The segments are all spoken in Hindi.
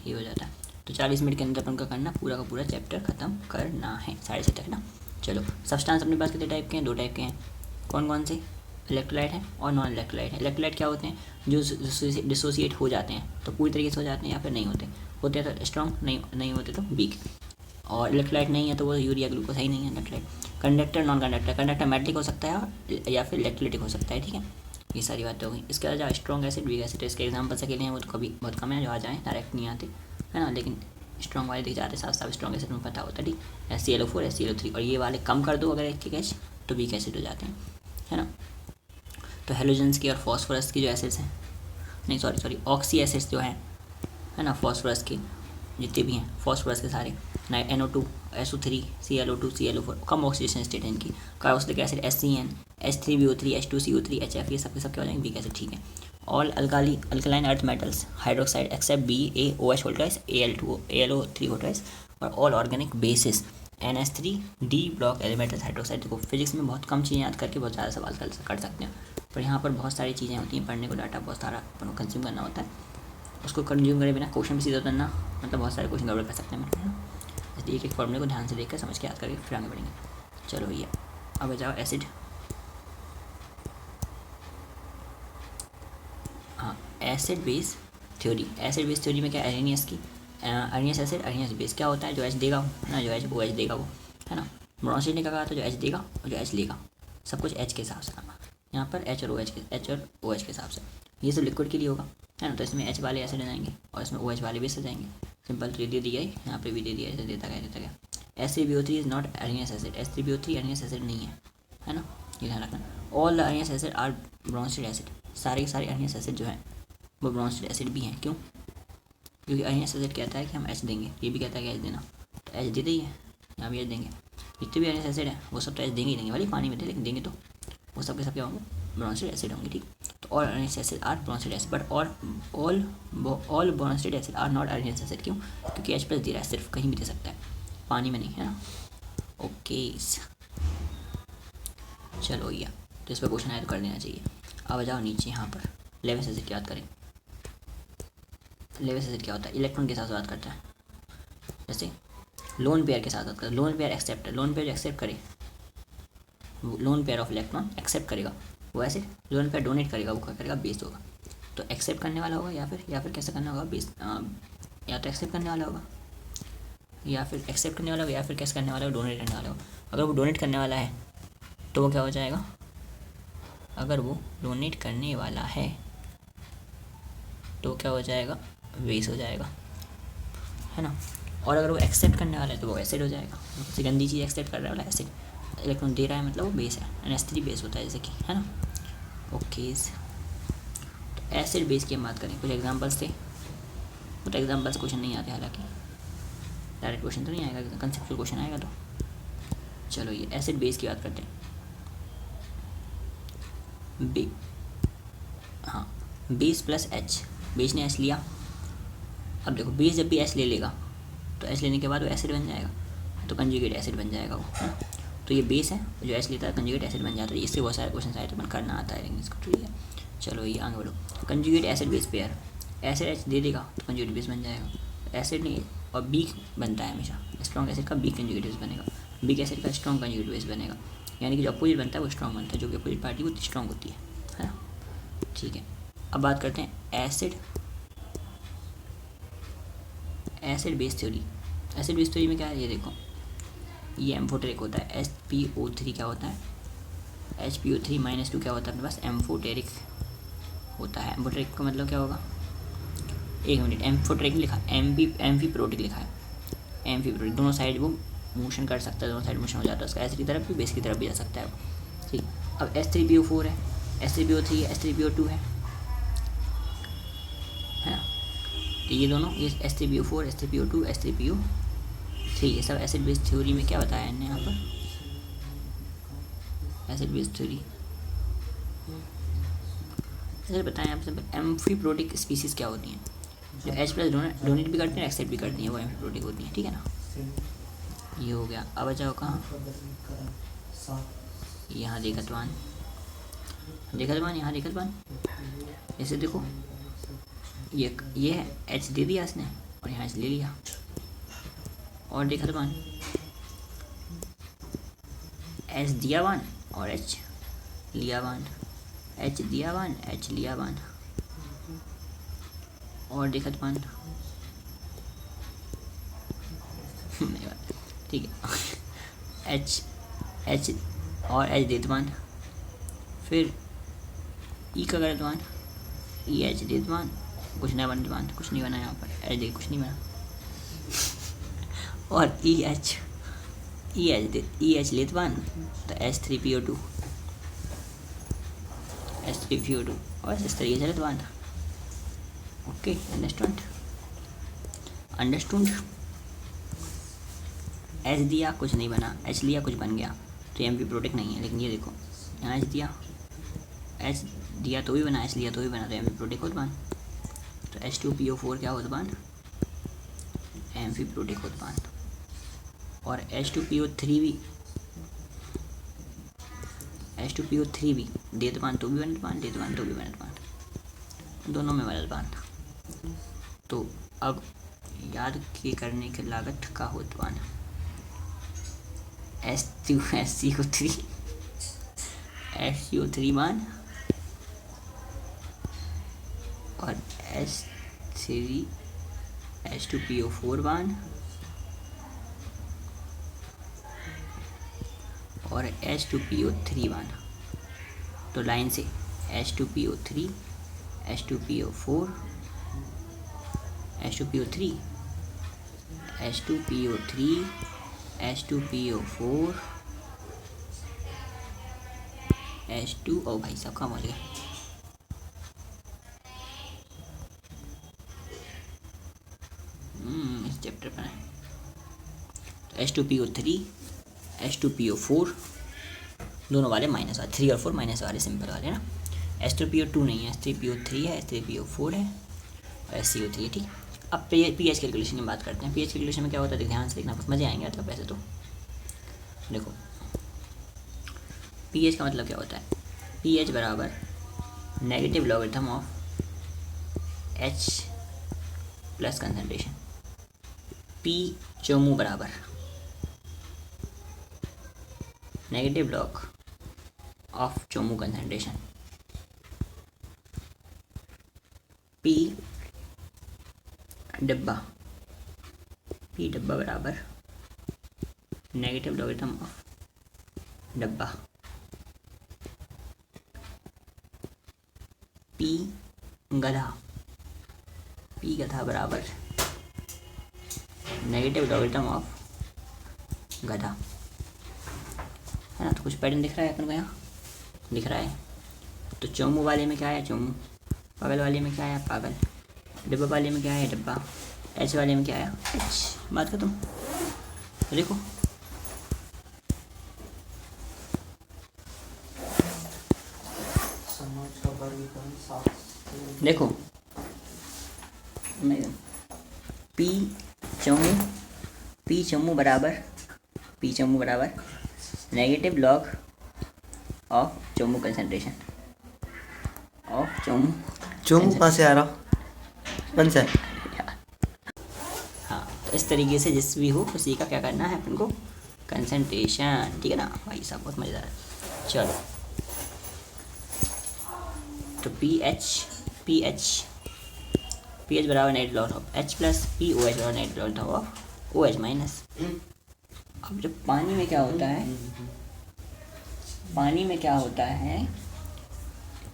ये हो जाता है। तो 40 मिनट के अंदर अपन का करना पूरा का पूरा चैप्टर ख़त्म करना है 7:30 तक ना। चलो सब्सटेंस अपने पास कितने टाइप के हैं, 2 टाइप के हैं। कौन कौन से, इलेक्ट्रोलाइट है और नॉन इलेक्ट्रोलाइट है। इलेक्ट्रोलाइट क्या होते हैं, जो डिसोसिएट हो जाते हैं तो पूरी तरीके से हो जाते हैं या फिर नहीं होते, होते हैं तो स्ट्रॉन्ग, नहीं होते तो वीक। और इलेक्ट्रोलाइट नहीं है तो वो यूरिया ग्लूकोज ही नहीं है electrolyte. Conductor non conductor, conductor metallic हो सकता है या फिर इलेक्ट्रोलाइटिक हो सकता है, ठीक है। ये सारी बातें हो गई। इसके अलावा स्ट्रॉन्ग एसिड वीक एसिड, इसके एग्जाम्पल्स अकेले हैं वो तो कभी बहुत कम है जो आ जाएँ, डायरेक्ट नहीं आते है ना, लेकिन स्ट्रॉन्ग वाले दिख जाते साथ साथ स्ट्रॉन्ग एसिड में पता होता है, ठीक। SClO4 SClO3 और ये वाले कम कर दो अगर एक एच तो वीक एसिड हो जाते हैं, है ना। तो हेलोजेंस की और फॉस्फोरस की जो एसिड्स हैं, नहीं सॉरी ऑक्सी एसिड्स जो हैं, है ना, फॉस्फोरस के जितने भी हैं, फॉस्फोरस के सारे, NO2 SO3 ClO2 ClO4 कम ऑक्सीडेशन स्टेट है इनकी। Carboxylic acid SCN H3BO3 H2CO3 HF, ये सब के सब क्या हो जाएंगे वीक एसिड, ठीक है। All alkaline earth metals hydroxide except BaOH whole twice Al2 AlO3 whole twice, और all organic bases NH3D block elements hydroxide. देखो फिजिक्स में बहुत कम चीज़ें याद करके बहुत ज़्यादा सवाल कर सकते हैं, पर यहाँ पर बहुत सारी चीज़ें होती हैं, पढ़ने को डाटा बहुत सारा अपन को कंज्यूम करना होता है, उसको कंज्यूम करे बिना क्वेश्चन भी सीधा करना मतलब बहुत सारे क्वेश्चन गड़बड़ कर सकते हैं, है ना। इसलिए एक फॉर्मूले को ध्यान से देखकर समझ के याद करके फिर आगे बढ़ेंगे। चलो भैया अब जाओ एसिड। हाँ, acid base theory. Acid base theory में क्या, अरेनियस की अरेनियस एसिड अरेनियस बेस क्या होता है, जो एच देगा ना, जो एच वो एच देगा वो, है ना। ब्रॉन्सिड ने क्या कहा था, जो एच देगा और जो एच लेगा, सब कुछ एच के हिसाब से करना। यहाँ पर एच और ओ एच के हिसाब से, ये सब लिक्विड के लिए होगा, है ना। तो इसमें एच वाले एसिड आ जाएंगे और इसमें ओ एच वाले बेस आ जाएंगे। सिंपल, तो ये दे दिया है, यहाँ पे भी दे दिया, ऐसे देता गया। SaBO3 is not Arrhenius acid, H3BO3 Arrhenius acid नहीं है ना, ये ध्यान रखना। All the Arrhenius acid are Bronsted acid, सारे के सारे अरेनियस एसिड जो है वो ब्रॉन्सिड एसिड भी हैं। क्यों, क्योंकि अरेनियस एसिड कहता है कि हम एच देंगे, ये भी कहता है कि एच देना, तो एच देते ही है, यहाँ भी एच देंगे। जितने भी अरेनियस एसिड है वो सब तो एच देंगे ही देंगे, वाली पानी में थे लेकिन देंगे तो वो सब के सब क्या होंगे, ब्रॉन्सिड एसिड होंगे, ठीक। तो all Arrhenius acid are Bronsted acid, but all Bronsted acid are not Arrhenius acid. क्यों, क्योंकि एच प्लस दे रहा है, सिर्फ कहीं भी दे सकता है, पानी में नहीं, है ना। ओके चलो भैया, तो इस पर क्वेश्चन आया तो कर देना चाहिए। अब जाओ नीचे यहाँ पर लेविस एसिड की बात करें। लेविस एसिड क्या होता है, इलेक्ट्रॉन के साथ बात करता है, जैसे लोन पेयर के साथ बात करता है। Lone pair accept, lone pair जो एक्सेप्ट करे, lone pair of electron accept करेगा वो एसिड, लोन पेयर डोनेट करेगा वो क्या करेगा, बेस होगा। तो एक्सेप्ट करने वाला होगा या फिर कैसे करना होगा, बेस या तो एक्सेप्ट करने वाला होगा या फिर एक्सेप्ट करने वाला होगा या फिर कैसे करने वाला होगा, डोनेट करने वाला होगा। अगर वो डोनेट करने वाला है तो वो क्या हो जाएगा, अगर वो डोनेट करने वाला है तो क्या हो जाएगा, बेस हो जाएगा, है ना। और अगर वो एक्सेप्ट करने वाला है तो वो एसिड हो जाएगा, किसी गंदी चीज़ एक्सेप्ट कर रहा है एसिड, इलेक्ट्रॉन दे रहा है मतलब वो बेस है, NH3 बेस होता है जैसे कि, है ना। ओके, तो एसिड बेस की हम बात करें, कुछ एग्जांपल्स थे, बट एग्जांपल्स क्वेश्चन नहीं आते, हालांकि डायरेक्ट क्वेश्चन तो नहीं आएगा, कंसेप्चुअल क्वेश्चन आएगा। तो चलो ये एसिड बेस की बात करते हैं। हाँ, बेस प्लस एच, बेस ने एच लिया, अब देखो बेस जब भी एच ले लेगा तो एच लेने के बाद वो एसिड बन जाएगा, तो कंजुगेट एसिड बन जाएगा वो, है ना। तो ये बेस है, जो एच लेता है कंजुगेट एसिड बन जाता है। इससे बहुत सारे क्वेश्चन आए तो करना आता है लेकिन इसको, ठीक है। चलो ये आगे बढ़ो, conjugate acid base pair, acid H दे देगा तो कंजुगेट बेस बन जाएगा। एसिड नहीं और बीक बनता है हमेशा, स्ट्रॉन्ग एसिड का बीक कंजुगेट बेस बनेगा, बीक एसिड का स्ट्रॉन्ग कंजुगेट बेस बनेगा, यानी कि जो अपोजिट बनता है वो स्ट्रॉन्ग बनता है, जो कि अपोजिट पार्टी वो स्ट्रॉन्ग होती है ना, ठीक है। अब बात करते हैं acid base theory. Acid base theory में क्या है, ये देखो, ये एम्फोटेरिक होता है, SPO3 क्या होता है, HPO3-2 क्या होता है अपने पास, एम्फोटेरिक होता है। एम्फोटेरिक का मतलब क्या होगा, एक मिनट, एम्फोटेरिक लिखा, एम्फीप्रोटिक लिखा है, एम्फीप्रोटिक, दोनों साइड वो मोशन कर सकता है, दोनों साइड मोशन हो जाता है उसका, एसिड की तरफ भी बेस की तरफ भी जा सकता है वो, ठीक। अब H3PO4 है, H3PO3 है, H3PO2 है ना। तो ये दोनों, ये H3PO4 H3PO2 H3PO3, ये सब एसिड बेस थ्योरी में क्या बताया इन्हें यहाँ पर, एसिड बेस थ्योरी जैसे बताएं यहाँ पर। एम्फीप्रोटिक स्पीसीज़ क्या होती हैं, जो H प्लस डोनेट भी करती हैं एक्सेप्ट भी करती हैं, वो एम्फीप्रोटिक होती हैं, ठीक है ना। ये हो गया। अब जाओ कहाँ, यहाँ देखतवान, यहाँ देखतवान, ऐसे देखो, ये है H दे दिया इसने, और यहाँ से ले लिया और देखा तो वन एच दिया वन और एच लिया वन, एच दिया वन एच लिया वन और देखा तो वन ठीक है। एच एच और एच देते वन, फिर ई का गलत वन, ई एच देते वन, कुछ नहीं बन वन, कुछ नहीं बना यहाँ पर, एच दे कुछ नहीं बना और ई एच लेते वन तो H3PO2 और इस तरीके से लेते वन। Okay understood. एच दिया कुछ नहीं बना, एच लिया कुछ बन गया, तो एम पी प्रोटेक्ट नहीं है। लेकिन ये देखो यहाँ एच दिया तो भी बना, एच लिया तो भी बना, तो एम पी प्रोटेक्ट होता बन। तो H2PO4 क्या होता बन, एम पी प्रोटेक्ट होता बन। और H2PO3 भी देत बान तो भी बनत बान, देत बान तो भी बनत बान, दोनों में बनत बान। तो अब याद के करने की लागत का होत बान, SCO3 बान और H2PO4 बान और H2PO3 वन। तो लाइन से H2PO3 H2PO4 H2PO3 H2PO3 H2PO4 H2 ओ भाई साहब कहाँ पहुँच गए, इस चैप्टर पर है। तो H2PO3 H2PO4 दोनों वाले माइनस वाले, 3 और 4 माइनस वाले सिंपल वाले ना। H2PO2 नहीं है, H3PO3 है, H3PO4 है और SCO3 है। ठीक, अब pH कैलकुलेशन की बात करते हैं। pH कैलकुलेशन में क्या होता है, ध्यान से देखना, मज़े आएंगे। मतलब वैसे तो देखो pH का मतलब क्या होता है, pH बराबर negative logarithm of H plus concentration. P चौमू बराबर नेगेटिव लॉग ऑफ चौमू कंसनट्रेशन। P डब्बा बराबर नेगेटिव लॉगरिथम ऑफ डब्बा। P गधा बराबर नेगेटिव लॉगरिथम ऑफ गधा, है ना। तो कुछ पैटर्न दिख रहा है अपन को, यहाँ दिख रहा है। तो चौमू वाले में क्या है चौमू, पागल वाले में क्या है पागल, डिब्बा वाले में क्या है डिब्बा, एच वाले में क्या है एच। बात खत्म। तो देखो देखो पी चौमू बराबर negative log of Chomu concentration of Chomu कहाँ से आ रहा कौन सा। हाँ, तो इस तरीके से जिस भी हो उसी का क्या करना है अपन को, कंसंट्रेशन। ठीक है ना भाई साहब, बहुत मज़ेदार है। चलो तो पी एच बराबर negative log of H plus P O H बराबर negative log of O H minus. अब जब पानी में क्या होता है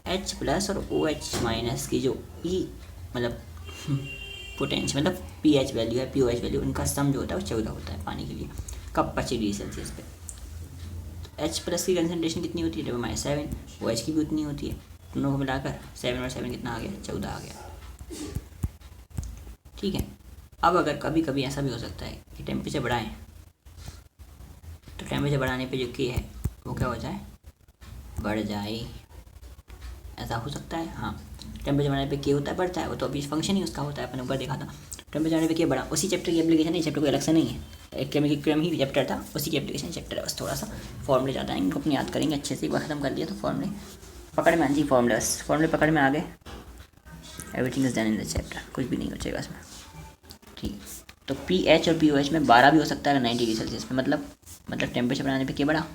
H प्लस और OH माइनस की जो E मतलब पोटेंशियल मतलब pH वैल्यू है, POH वैल्यू, उनका सम जो होता है वो 14 होता है पानी के लिए। कब 25 डिग्री सेल्सियस पे। तो H प्लस की कंसनट्रेशन कितनी होती है, -7, OH की भी उतनी होती है, दोनों को मिलाकर 7 और 7 कितना आ गया 14 आ गया। ठीक है। अब अगर कभी कभी ऐसा भी हो सकता है कि टेम्परेचर बढ़ाएं, तो टेम्परेचर बढ़ाने पे जो K है वो क्या हो जाए, बढ़ जाए, ऐसा हो सकता है। हाँ, टेम्परेचर बढ़ाने पे K होता है बढ़ता है, वो तो अभी फंक्शन ही उसका होता है, अपन ऊपर देखा था। टेम्परेचर बढ़ाने पे K बढ़ा, उसी चैप्टर की एप्लीकेशन है, चैप्टर कोई अलग से नहीं है, एक केमिकल क्रम ही चैप्टर था, उसी की एप्लीकेशन चैप्टर है। बस थोड़ा सा फॉर्मूले ज़्यादा है, इनको अपनी याद करेंगे अच्छे से। एक बार खत्म कर दिया तो फॉर्मूले पकड़ में आने, फॉर्मूले पकड़ में आ गए, everything is done in the chapter, कुछ भी नहीं बचेगा इसमें। ठीक है, तो पी एच और पी ओ एच में 12 भी हो सकता है 90 डिग्री सेल्सियस में, मतलब टेम्परेचर बढ़ाने पे के बढ़ा,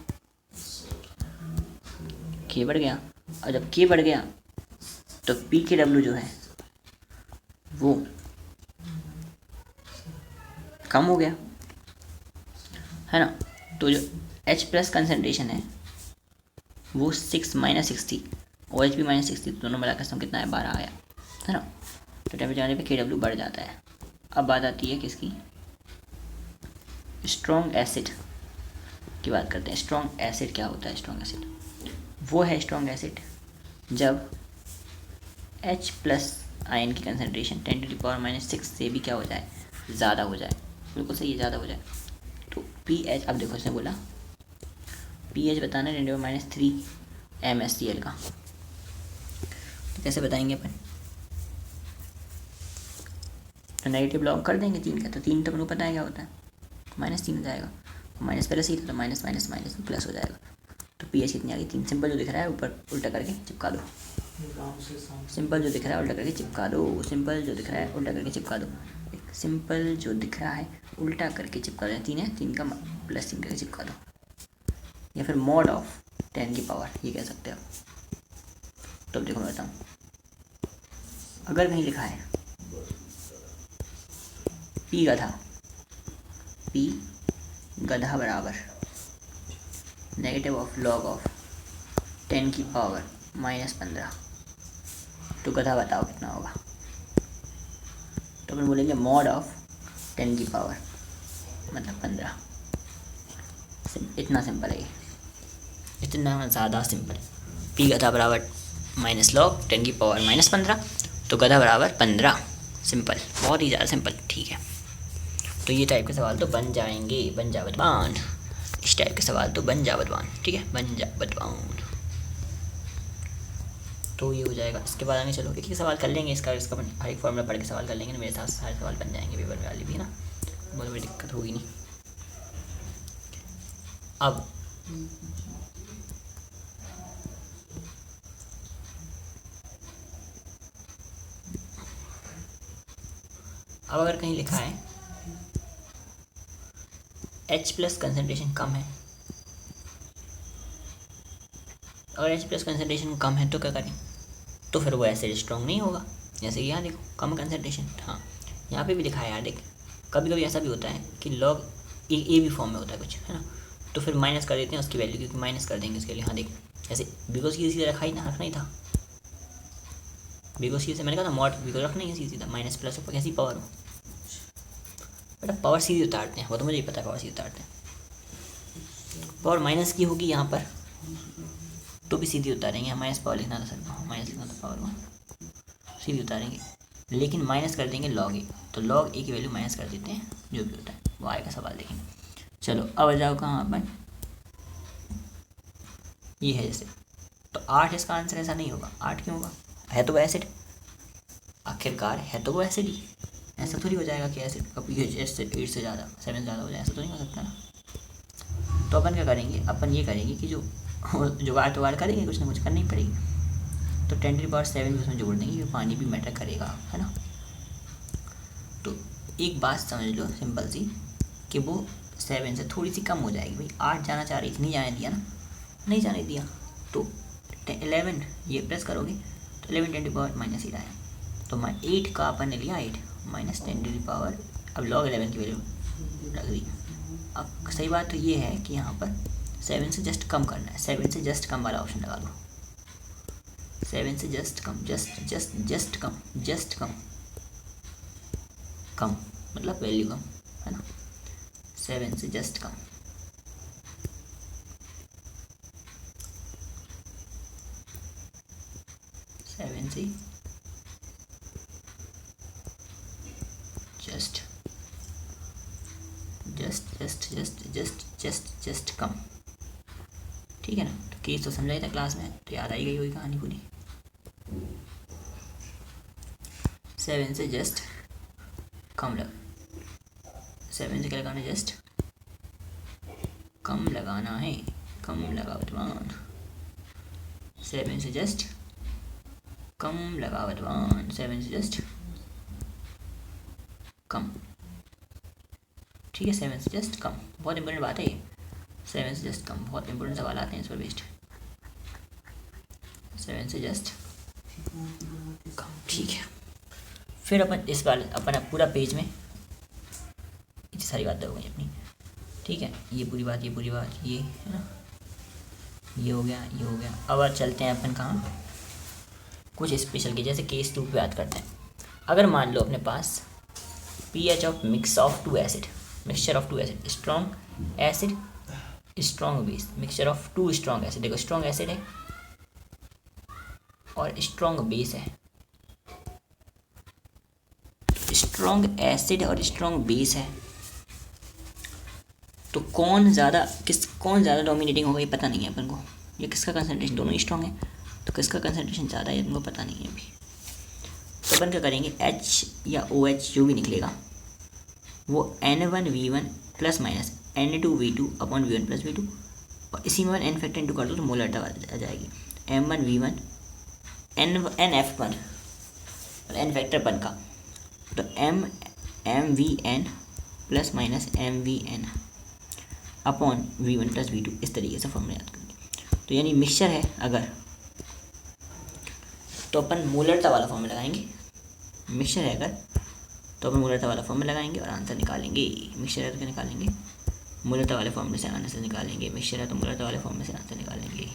के बढ़ गया, और जब के बढ़ गया तो पी के डब्ल्यू जो है वो कम हो गया, है ना। तो जो H प्लस कंसनट्रेशन है वो 6 माइनस 60, ओ एच भी माइनस 60, दोनों मिलाकर सम कितना है 12 आया, है ना। तो टेम्परेचर आने पे के डब्ल्यू बढ़ जाता है। अब बात आती है किसकी, स्ट्रॉन्ग एसिड की बात करते हैं। स्ट्रॉन्ग एसिड क्या होता है? स्ट्रॉन्ग एसिड वो है स्ट्रॉन्ग एसिड जब H प्लस आयन की कंसनट्रेशन 10⁻⁻6 से भी क्या हो जाए, ज़्यादा हो जाए, बिल्कुल सही, ज़्यादा हो जाए। तो पी एच, अब देखो इसने बोला पी एच बताना है 10⁻³ MSCl का, तो कैसे बताएंगे अपन, तो नेगेटिव लॉग कर देंगे 3 का, तो 3 तो अपने को पता है क्या होता है, -3 हो जाएगा, माइनस पहले से ही था तो माइनस माइनस माइनस प्लस हो जाएगा। तो पी एच कितनी आ गई 3, सिंपल जो दिख रहा है ऊपर उल्टा करके चिपका दो, सिंपल जो दिख रहा है उल्टा करके चिपका दो, सिंपल जो दिख रहा है उल्टा करके चिपका दो, सिंपल जो दिख रहा है उल्टा करके चिपका दो, 3 है 3 का +3 करके चिपका दो, या फिर मॉड ऑफ 10 की पावर ये कह सकते हो। तो अब देखो मैं बताऊँ, अगर कहीं लिखा है पी गधा बराबर नेगेटिव ऑफ लॉग ऑफ 10 की पावर -15, तो गधा बताओ कितना होगा, तो अपन बोलेंगे मॉड ऑफ 10 की पावर मतलब 15। इतना सिंपल है ये, इतना ज़्यादा सिंपल। पी गधा बराबर माइनस लॉग 10 की पावर -15, तो गधा बराबर 15, सिंपल, बहुत ही ज़्यादा सिंपल, ठीक है। तो ये टाइप के सवाल तो बन जाएंगे, बन जा विद्वान, इस टाइप के सवाल तो बन जा विद्वान, ठीक है, बन जा विद्वान। तो ये हो जाएगा। इसके बाद आगे चलो एक एक सवाल कर लेंगे, इसका अपन हर एक फॉर्मूला पढ़ के सवाल कर लेंगे ना, मेरे साथ सारे सवाल बन जाएंगे पेपर में वाली भी, है ना, बहुत बड़ी दिक्कत होगी नहीं। अब अगर कहीं लिखा है H प्लस कंसनट्रेशन कम है, अगर H प्लस कंसनट्रेशन कम है तो क्या करें, तो फिर वो एसिड स्ट्रॉन्ग नहीं होगा। जैसे कि यहाँ देखो कम कंसनट्रेशन, हाँ यहाँ पे भी लिखा है यार, देख कभी कभी ऐसा भी होता है कि लॉग ए भी फॉर्म में होता है कुछ, है ना, तो फिर माइनस कर देते हैं उसकी वैल्यू, क्योंकि माइनस कर देंगे उसके लिए। हाँ देख ऐसे बिकॉज की सीधा रखा ही ना, रखना ही था, बिकॉज की से मैंने कहा था मॉड बिकॉज रखना ही है सीधा, माइनस प्लस ऊपर कैसी पावर हो, बेटा पावर सीधी उतारते हैं, वो तो मुझे ही पता है पावर सीधी उतारते हैं, पावर माइनस की होगी यहाँ पर तो भी सीधी उतारेंगे, यहाँ माइनस पावर लिखना था सर, माइनस लिखना था, पावर सीधी उतारेंगे, लेकिन माइनस कर देंगे लॉग ए, तो लॉग ए की वैल्यू माइनस कर देते हैं, जो भी होता है वो आएगा, सवाल देखेंगे। चलो अब आ जाओ कहाँ अपन, ये है जैसे, तो 8 इसका आंसर ऐसा नहीं होगा, 8 क्यों होगा, है तो वो एसिड, आखिरकार है तो वो एसिड ही, ऐसा थोड़ी हो जाएगा कि एसिड का पीएच 8 से ज़्यादा 7 से ज़्यादा हो जाए, ऐसा तो नहीं हो सकता ना। तो अपन क्या करेंगे, अपन ये करेंगे कि जो जुगाड़ तुगाड़ करेंगे, कुछ ना कुछ करनी पड़ेगी, तो 10⁻7 भी उसमें जोड़ देंगे, क्योंकि पानी भी मैटर करेगा, है ना। तो एक बात समझ लो सिंपल सी, कि वो 7 से थोड़ी सी कम हो जाएगी, भाई 8 जाना चाह रही थी, नहीं जाने दिया ना, नहीं जाने दिया, तो 11 ये प्रेस करोगे तो 11 10⁻8 आया, तो 8 का अपन ने लिया 8 -10⁻, अब log 11 की वैल्यू रख दी। अब सही बात तो ये है कि यहाँ पर 7 से जस्ट कम करना है, 7 से जस्ट कम वाला ऑप्शन लगा दो, 7 से जस्ट कम, जस्ट कम, कम मतलब वैल्यू कम, है ना, 7 से जस्ट कम, जस्ट कम, ठीक है ना। तो केस तो समझाई था क्लास में, तो याद आई गई होगी कहानी पूरी। 7 से जस्ट कम लग, 7 से क्या लगाना है, जस्ट कम लगाना है, कम लगा विद्वान, 7 से जस्ट कम लगा विद्वान, 7 से जस्ट कम, ठीक है, 7 से जस्ट कम, बहुत इंपॉर्टेंट बात है ये, 7 से जस्ट कम, बहुत इंपॉर्टेंट सवाल आते हैं इस पर बेस्ड, 7 से जस्ट कम। ठीक है, फिर अपन इस बार अपन अब पूरा पेज में इतनी सारी बातें हो गई अपनी, ठीक है, ये पूरी बात ये है ना, ये हो गया, ये हो गया। अब चलते हैं अपन कहाँ, कुछ स्पेशल के, जैसे केस 2 पे याद करते हैं। अगर मान लो अपने पास pH of mixture of two acid, strong acid strong base, mixture of 2 strong acid, देखो स्ट्रॉन्ग एसिड है और स्ट्रॉन्ग बेस है, स्ट्रॉन्ग एसिड और स्ट्रॉन्ग बेस है, तो कौन ज़्यादा डोमिनेटिंग होगा ये पता नहीं है अपन को, ये किसका कंसंट्रेशन, दोनों स्ट्रॉन्ग है तो किसका कंसंट्रेशन ज़्यादा है अपन को पता नहीं है अभी। तो अपन क्या करेंगे, H या OH जो भी निकलेगा वो N1V1 plus minus N2V2 upon V1 plus V2, और इसी में N फैक्टर इंटू कर दो तो मोलरिटी आ जाएगी, M1V1 NF1 और N फैक्टर 1 का, तो MVN plus minus MVN upon V1 plus V2, इस तरीके से फॉर्मूला याद करेंगे। तो यानी मिक्सचर है अगर, तो अपन मोलरिटी वाला फॉर्मूला लगाएंगे, मिक्सचर है अगर तो अपन मोलरिटी वाला फॉर्मूला लगाएंगे और आंसर निकालेंगे। मिक्सचर है तो क्या निकालेंगे, मोलरिटी वाले फॉर्मूले से आंसर निकालेंगे, मिक्सचर है तो मोलरिटी वाले फॉर्मूले से आंसर निकालेंगे।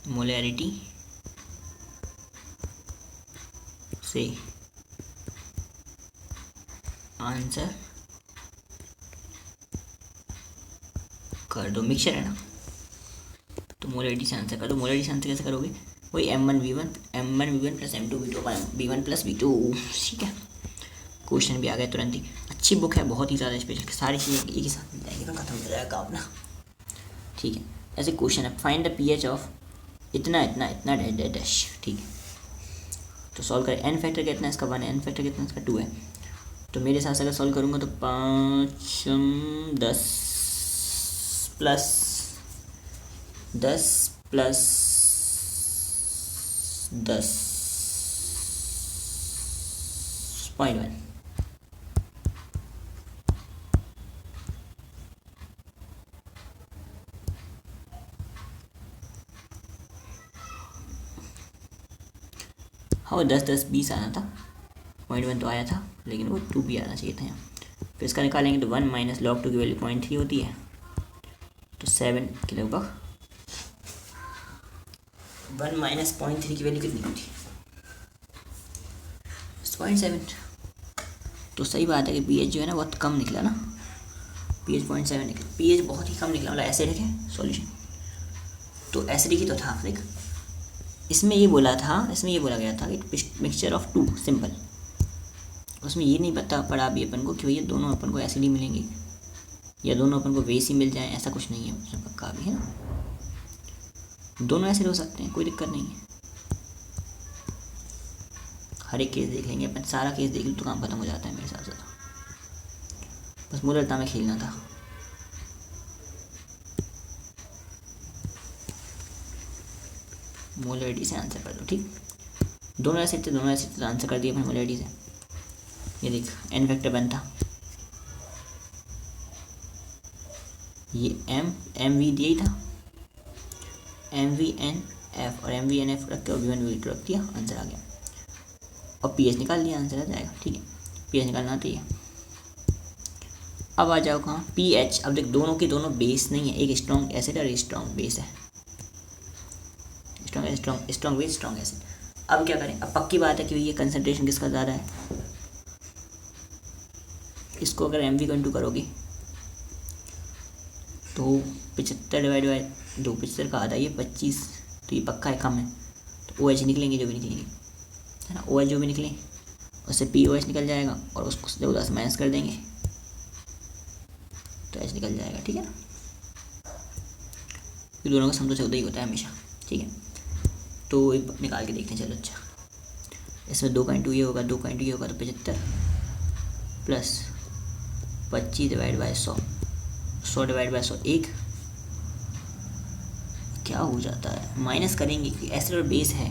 मोलैरिटी से आंसर कर दो, मिक्सचर है ना तो मोलैरिटी से आंसर कर दो। मोलैरिटी से आंसर कैसे करोगे, वही M1V1 plus M2V2 V1 plus V2, ठीक है। क्वेश्चन भी आ गया तुरंत ही, अच्छी बुक है, बहुत ही ज़्यादा स्पेशल, सारी चीज़ें एक ही साथ मिल जाएंगी तो खत्म हो जाएगा अपना, ठीक है। ऐसे क्वेश्चन है, फाइंड द pH ऑफ इतना इतना इतना डैश, ठीक है। तो सॉल्व करें, N फैक्टर कितना है इसका 1 है, N फैक्टर कितना है इसका 2 है, तो मेरे हिसाब से अगर सॉल्व करूँगा तो 5 10 प्लस 10.1, हाँ 10 आना था, 0.1 तो आया था लेकिन वो 2 भी आना चाहिए था यहाँ। फिर इसका निकालेंगे तो 1 माइनस log 2 की वैल्यू 0.3 होती है, तो 7 के लगभग 1 माइनस 0.3 की वैल्यू कितनी होती है, 0.7। तो सही बात है कि pH जो है ना बहुत कम निकला ना, pH 0.7 निकला, pH बहुत ही कम निकला, मतलब एसिडिक है सॉल्यूशन, तो एसिडिक ही तो था। देख इसमें ये बोला गया था कि मिक्सचर ऑफ 2 सिंपल, उसमें ये नहीं पता पड़ा अभी अपन को कि भैया दोनों अपन को एसिड ही मिलेंगे या दोनों अपन को बेस ही मिल जाए, ऐसा कुछ नहीं है उसमें पक्का भी, है ना, दोनों एसिड हो सकते हैं, कोई दिक्कत नहीं है। हर एक केस देख लेंगे अपन, सारा केस देख लो तो काम खत्म हो जाता है मेरे हिसाब से, तो बस मोलरिटी में खेलना था। मोलरिटी से आंसर कर दो, ठीक, दोनों एसिड थे तो आंसर कर दिया अपन मोलरिटी से। ये देख N फैक्टर 1 था, ये MV दिया ही था, MVNF और MVNF रख के और V1 V2 रख दिया, आंसर आ गया, और pH निकाल लिया, आंसर आ जाएगा, ठीक है। pH निकालना आती है। अब आ जाओ कहाँ, pH। अब देख दोनों के दोनों बेस नहीं है, एक स्ट्रॉन्ग एसिड और एक स्ट्रॉन्ग बेस है, स्ट्रॉन्ग बेस स्ट्रॉन्ग एसिड। अब क्या करें, अब पक्की बात है कि ये कंसंट्रेशन किसका ज़्यादा है, इसको अगर MV को इंटू करोगे तो 75 डिवाइड बाई 2, 75 का आधा, ये 25, तो ये पक्का है कम है, तो OH निकलेंगे जो भी निकलेंगे, है ना, OH जो भी निकले उससे POH निकल जाएगा और उसको जब 10 माइनस कर देंगे तो H निकल जाएगा, ठीक है ना। ये दोनों का सम तो 14 ही होता है हमेशा, ठीक है। तो निकाल के देखते हैं, चलो। अच्छा इसमें 2 का इंटू ये होगा, 2 का इंटू ये होगा, तो 75 plus 25 divide by 100, 100 divide by 100 1, क्या हो जाता है, माइनस करेंगे कि एसिड और बेस है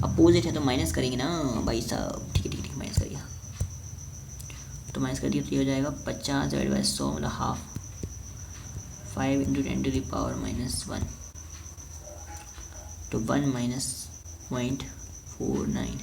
अपोजिट है तो माइनस करेंगे ना भाई साहब। ठीक है ठीक है, माइनस करिए। तो माइनस कर दिया तो ये हो जाएगा 50/100 मतलब हाफ। 5 × 10⁻⁻1 तो 1 - 0.49।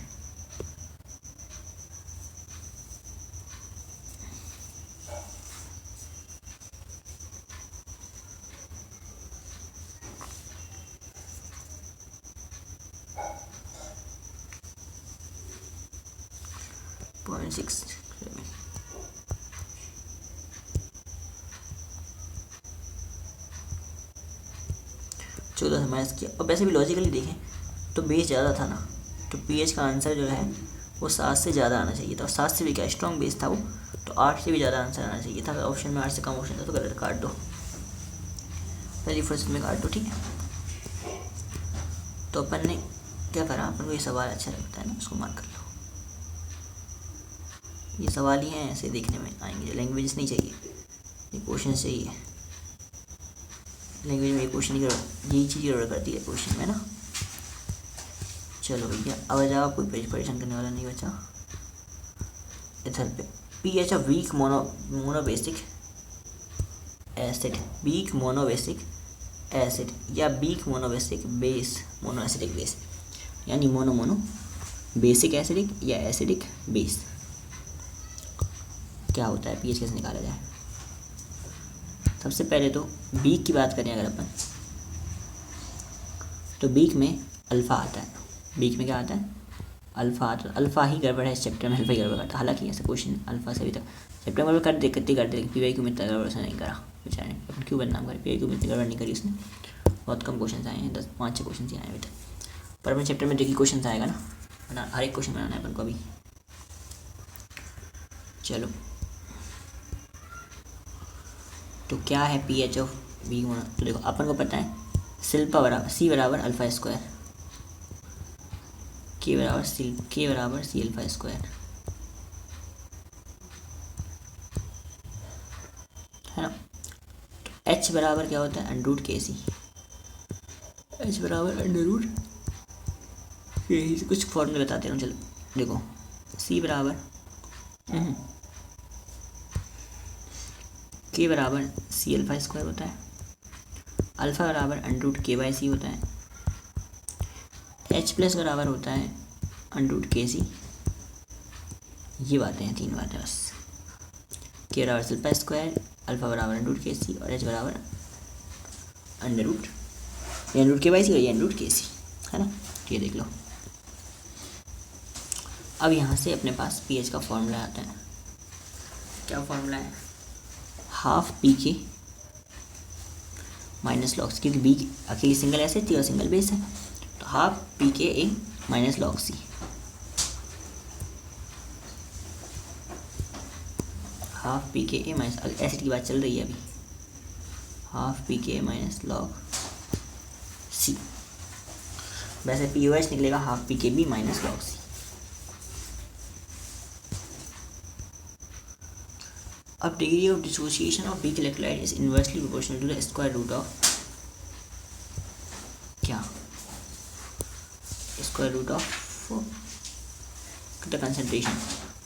चौदह से माइनस किया। और वैसे भी लॉजिकली देखें तो बेस ज़्यादा था ना, तो पीएच का आंसर जो है वो 7 से ज़्यादा आना चाहिए था। और 7 से भी क्या स्ट्रॉन्ग बेस था वो, तो 8 से भी ज़्यादा आंसर आना चाहिए था। ऑप्शन में 8 से कम ऑप्शन था तो गलत काट दो, पहली फर्स्ट में काट दो। ठीक है, तो अपन ने क्या करा, अपन को ये सवाल अच्छा लगता है ना, उसको मार्क कर लो। ये सवाल ही हैं, ऐसे देखने में आएंगे। लैंग्वेज नहीं चाहिए, ये क्वेश्चन चाहिए। लैंग्वेज में ये क्वेश्चन की जरूरत, यही चीज़ जरूरत करती है क्वेश्चन में ना। चलो भैया अब आ जाओ, कोई परेशान करने वाला नहीं बचा। इधर पे pH of weak monobasic acid, weak monobasic acid या weak monobasic base, mono acidic base, यानी मोनो बेसिक एसिडिक या एसिडिक बेस क्या होता है, पीएच कैसे निकाला जाए। सबसे पहले तो बीक की बात करें अगर अपन, तो बीक में अल्फ़ा आता है। बीक में क्या आता है, अल्फ़ा आता है। अल्फ़ा ही गड़बड़ है इस चैप्टर में, अल्फ़ा ही गड़बड़ करता है। हालांकि ऐसा क्वेश्चन अल्फ़ा से भी तक चैप्टर में कर दे करते लेकिन पीवाई में इतना गड़बड़ नहीं करा बेचारे ने। अपन क्यों बदनाम करें, पीवाई में इतनी गड़बड़ नहीं करी उसने। बहुत कम क्वेश्चन आए हैं, 5-6 क्वेश्चन ही आए अभी तक। पर अपने चैप्टर में डेली क्वेश्चन आएगा ना, हर एक क्वेश्चन बनाना है अपन को अभी। चलो तो क्या है पीएच ऑफ वीक मोनो, तो देखो अपन को पता है सिल्पा बराबर सी बराबर अल्फ़ा स्क्वायर, के बराबर सी अल्फ़ा स्क्वायर है ना। तो एच बराबर क्या होता है, अंडर के सी। एच बराबर अंडर के सी, कुछ फॉर्मूले बताते रहूँ। चलो देखो, सी बराबर के बराबर सी अल्फ़ा स्क्वायर होता है, अल्फ़ा बराबर अंडर के बाई सी होता है, एच प्लस बराबर होता है अंडर के सी। ये बातें हैं, 3 बातें बस। के बराबर सी अल्फ़ा स्क्वायर, अल्फ़ा बराबर अंडर के सी और एच बराबर अंडर के बाई सी और ये अंडर के सी है ना। ये देख लो। अब यहाँ से अपने पास पीएच का फॉर्मूला आता है। क्या फॉर्मूला है, हाफ पी के माइनस लॉग सी, क्योंकि बी अकेली सिंगल एसिड थी और सिंगल बेस है, तो हाफ पी के ए माइनस लॉग सी। हाफ पी के ए माइनस, एसिड की बात चल रही है अभी, हाफ पी के ए माइनस लॉग सी। वैसे पी ओ एच निकलेगा half P K B minus log C. अब degree of dissociation of weak electrolyte is inversely proportional to the square root of क्या, square root of the concentration,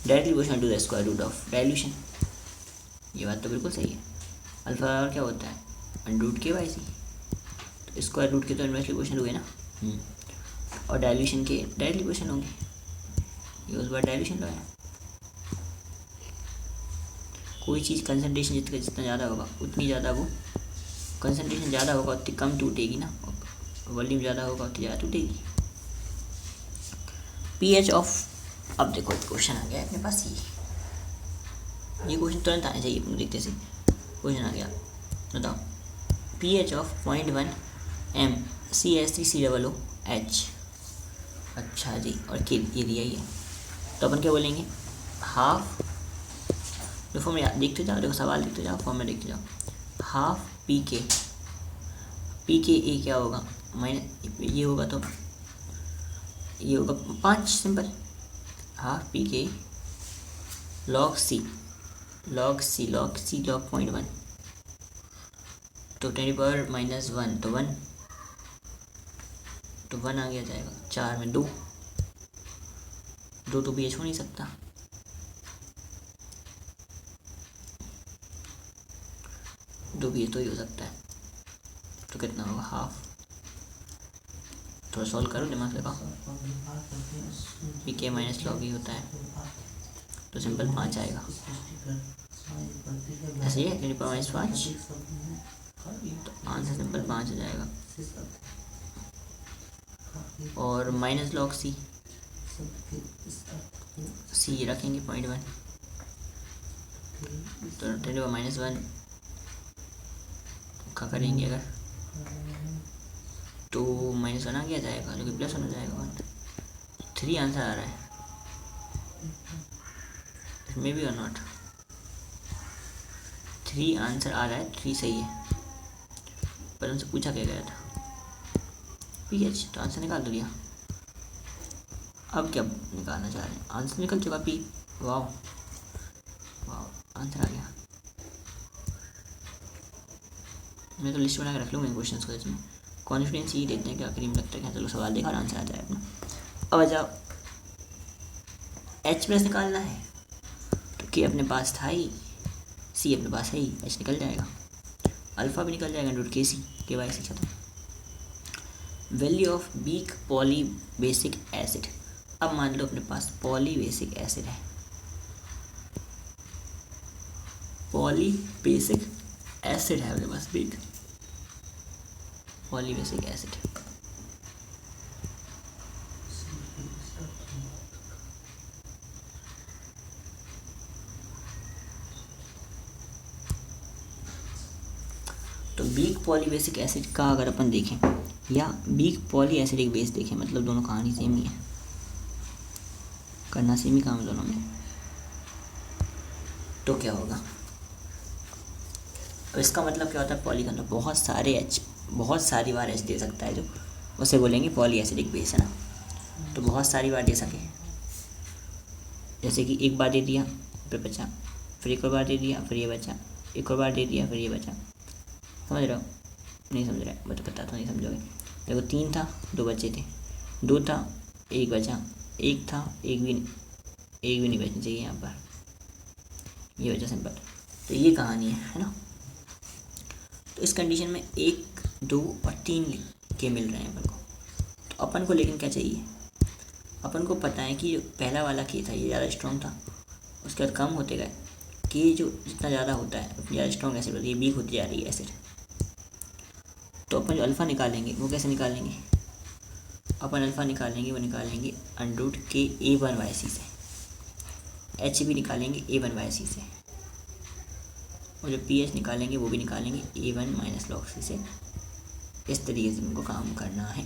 directly proportional to the square root of dilution. ये बात तो बिल्कुल सही है। अल्फा बराबर क्या होता है, अंडर रूट के बाई सी, तो स्क्वायर रूट के तो इनवर्सली प्रोपोर्शनल हुए ना, और डाइल्यूशन के डायरेक्टली प्रोपोर्शनल होंगे। ये उस बार डाइल्यूशन लो है। कोई चीज़ कंसंट्रेशन जितना ज़्यादा होगा उतनी ज़्यादा वो, कंसंट्रेशन ज़्यादा होगा उतनी कम टूटेगी ना, वॉल्यूम ज़्यादा होगा उतनी ज़्यादा टूटेगी। पीएच ऑफ, अब देखो क्वेश्चन आ गया अपने पास। ये क्वेश्चन तुरंत आना चाहिए अपने देखते से। क्वेश्चन आ गया, बताओ पीएच ऑफ 0.1 MCH3COOH। अच्छा जी, और के ये दिया ही है, तो अपन क्या बोलेंगे, हाफ, जो फॉर्म में देखते जाओ, देखो सवाल देखते जाओ, फॉर्म में देखते जाओ। हाफ पी के ए क्या होगा, ये होगा तो ये होगा 5 सिंपल। हाफ पी के लॉग सी लॉग 0.1 तो 10⁻⁻1 तो 1 आ गया जाएगा, 4 में 2 दो तो BH हो नहीं सकता, दो BH तो ही हो सकता है, तो कितना होगा हाफ। थोड़ा सॉल्व करो, दिमाग लगाओ। PK माइनस लॉग ही होता है, तो सिंपल 5 आएगा। ऐसे ही है, 10⁻5, तो आंसर सिंपल 5 हो जाएगा। और माइनस लॉग C, C रखेंगे 0.1, तो 10⁻1 का करेंगे अगर, तो -1 आ गया जाएगा, जो कि +1 हो जाएगा। 3 आंसर आ रहा है, मे बी और नॉट। 3 आंसर आ रहा है, 3 सही है, पर उनसे पूछा क्या गया था PH, तो आंसर निकाल दिया। अब क्या निकालना चाह रहे हैं, आंसर निकल चुका P। वाह वाह, आंसर आ गया। मैं तो लिस्ट बना के रख लूँगा इन क्वेश्चन को इसमें। कॉन्फिडेंस ये देखते हैं कि आखिरी में लगता है कि चलो सवाल देखा और आंसर आ जाए अपना। अब आ जाओ, H+ निकालना है, तो K अपने पास था ही, C अपने पास है ही, H निकल जाएगा, अल्फ़ा भी निकल जाएगा, √KC, KYC खत्म। Value of weak polybasic acid. अब मान लो अपने पास पॉली बेसिक एसिड है, पॉली बेसिक एसिड है अपने पास, वीक पॉली बेसिक एसिड। तो वीक पॉली बेसिक एसिड का अगर अपन देखें, या वीक पॉली एसिडिक बेस देखें, मतलब दोनों कहानी सेम ही है, करना सेम ही काम है दोनों में, तो क्या होगा। अब इसका मतलब क्या होता है, पॉली का अंदर बहुत सारी बार H दे सकता है, जो उसे बोलेंगे पॉली एसिडिक बेस, है ना। तो बहुत सारी बार दे सके, जैसे कि एक बार दे दिया फिर बचा, फिर एक और बार दे दिया फिर ये बचा, एक और बार दे दिया फिर ये बचा। समझ रहे हो, नहीं समझ रहे, मैं तो बताता हूँ, नहीं समझोगे। देखो 3 था, 2 बचे थे, 2 था 1 बचा, 1 था 1 भी नहीं बचनी चाहिए यहाँ पर, ये वजह सिंपल। तो ये कहानी है ना। तो इस कंडीशन में 1, 2 और 3 के मिल रहे हैं अपन को, तो अपन को लेकिन क्या चाहिए, अपन को पता है कि जो पहला वाला के था ये ज़्यादा स्ट्रॉन्ग था, उसके बाद कम होते गए, के जो जितना ज़्यादा होता है उतनी ज़्यादा स्ट्रॉन्ग एसिड होती है, वीक होती जा रही है एसिड। तो अपन जो अल्फ़ा निकालेंगे वो कैसे निकालेंगे, अपन अल्फ़ा निकालेंगे वो निकालेंगे √KA1/C से, H भी निकालेंगे A1/C से, और जो PH निकालेंगे वो भी निकालेंगे A1 - log C से। इस तरीके से उनको काम करना है,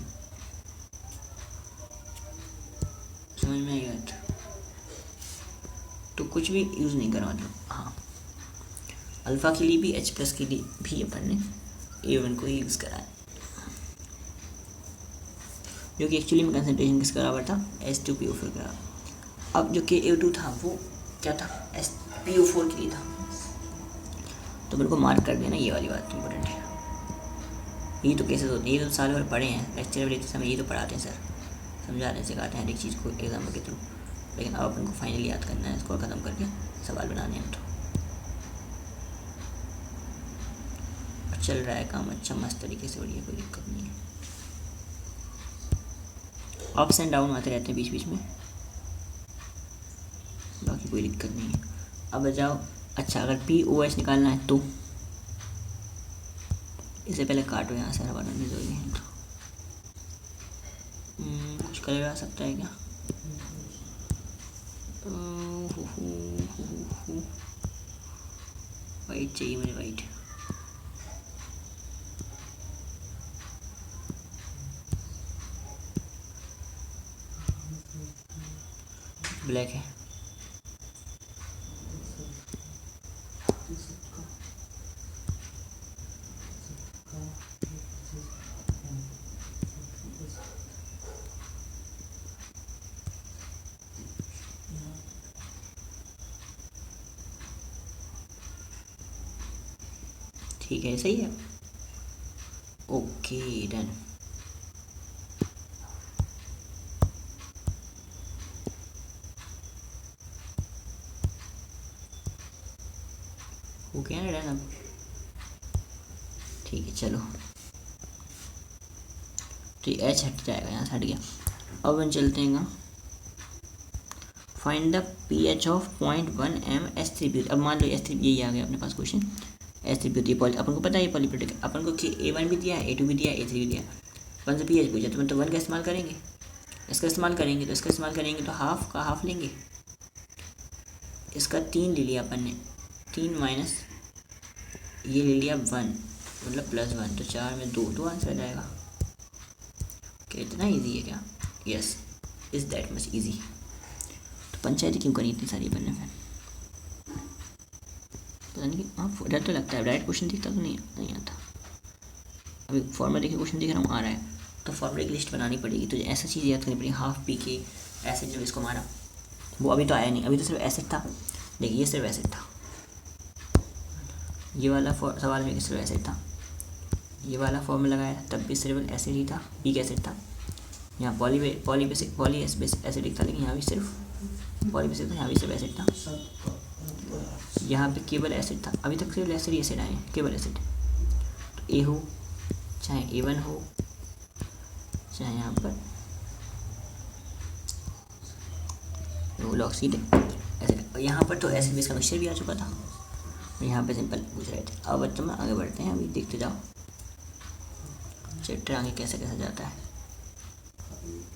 समझ में आई बात। तो कुछ भी यूज़ नहीं करना, मतलब हाँ, अल्फ़ा के लिए भी H+ के लिए भी अपन ने A1 को ही यूज़ करा है, जो कि एक्चुअली में कंसनट्रेशन किसका बराबर था, H2PO4 का। अब जो KA2 था वो क्या था, PO4 के लिए था, तो मेरे को मार्क कर देना, ये वाली बात इंपॉर्टेंट है। ये तो केसेस होते हैं, ये तो साल भर पढ़े हैं, लेक्चर में लेते समय ये तो पढ़ाते हैं सर, समझाते हैं, सिखाते हैं हर एक चीज़ को एग्जाम के थ्रू, लेकिन अब अपन को फाइनली याद करना है, इसको ख़त्म करके सवाल बनाने हैं। तो चल रहा है काम अच्छा मस्त तरीके से, बढ़िया, कोई दिक्कत नहीं है। अप्स एंड डाउन आते रहते हैं बीच बीच में, बाकी कोई दिक्कत नहीं है। अब जाओ, अच्छा अगर POH निकालना है तो इससे पहले काटो यहाँ सारा बनाने जो है, तो कुछ कलर आ सकता है क्या, वाइट चाहिए मुझे, वाइट। ब्लैक है, ठीक है, सही है, ओके डन। हो गया ना डन अब? ठीक है चलो, तो एच हट जाएगा, यहाँ से हट गया। अब अपन चलते हैं find the P H of 0.1 m S3P। अब मान लो S3 यही आ गया अपने पास क्वेश्चन, S3P पॉली, अपन को पता है ये पॉलीप्रोटिक, अपन को A1 भी दिया है, A2 भी दिया है, A3 भी दिया है, वन से पी एच पूछा तो मतलब 1 का इस्तेमाल करेंगे, इसका इस्तेमाल करेंगे, तो इसका इस्तेमाल करेंगे तो हाफ का हाफ लेंगे, इसका 3 ले लिया अपन ने, 3 माइनस ये ले लिया 1 मतलब +1, तो 4 में 2 आंसर आ जाएगा। क्या इतना ईजी है क्या? Yes, is that much easy. तो पंचायती क्यों करी इतनी सारी बनने में, पता नहीं कि हाँ डर तो लगता है, डायरेक्ट क्वेश्चन दिखता तो नहीं आता। अभी फॉर्मूला देखे क्वेश्चन दिख रहा हूँ आ रहा है, तो फॉर्मूले की लिस्ट बनानी पड़ेगी, तो ऐसा चीज़ याद करनी पड़ेगी। हाफ पी के एसिड जब इसको मारा, वो अभी तो आया नहीं, अभी तो सिर्फ एसिड था, देखिए ये सिर्फ एसिड था, ये वाला सवाल में सिर्फ एसिड था, ये वाला फॉर्मूला लगाया तब भी सिर्फ एसिड ही था, पीक एसिड था। यहाँ पॉली एसिडिक था, लेकिन यहाँ भी सिर्फ पॉली बेसिक था, यहाँ भी सिर्फ एसिड था, यहाँ पे केवल एसिड था, अभी तक सिर्फ एसिड ही एसिड आए हैं, केवल एसिड। तो ए हो चाहे A1 हो चाहे यहाँ पर लॉक्सीड एसिड, यहाँ पर तो एसिड बेस का मिक्सचर भी आ चुका था, यहाँ पे सिंपल पूछ रहे थे। अब बच्चों में आगे बढ़ते हैं, अभी देखते जाओ चैप्टर आगे कैसे कैसे जाता है।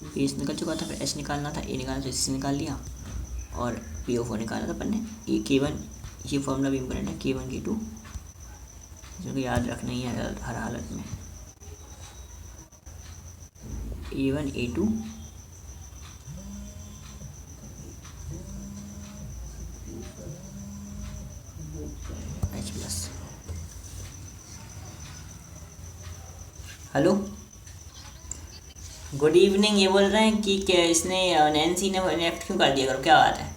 पीएच निकल चुका था, फिर एच निकालना था, ए निकालना था, सी निकाल लिया, और PO4 निकालना था अपन ने। ये K1, ये फॉर्मूला भी इम्पोर्टेंट है, K1 K2 जो कि याद रखना ही है हर हालत में। A1 A2 H+। Hello, good evening. ये बोल रहे हैं कि क्या इसने नैन्सी ने लेफ्ट क्यों कर दिया, करो क्या बात है?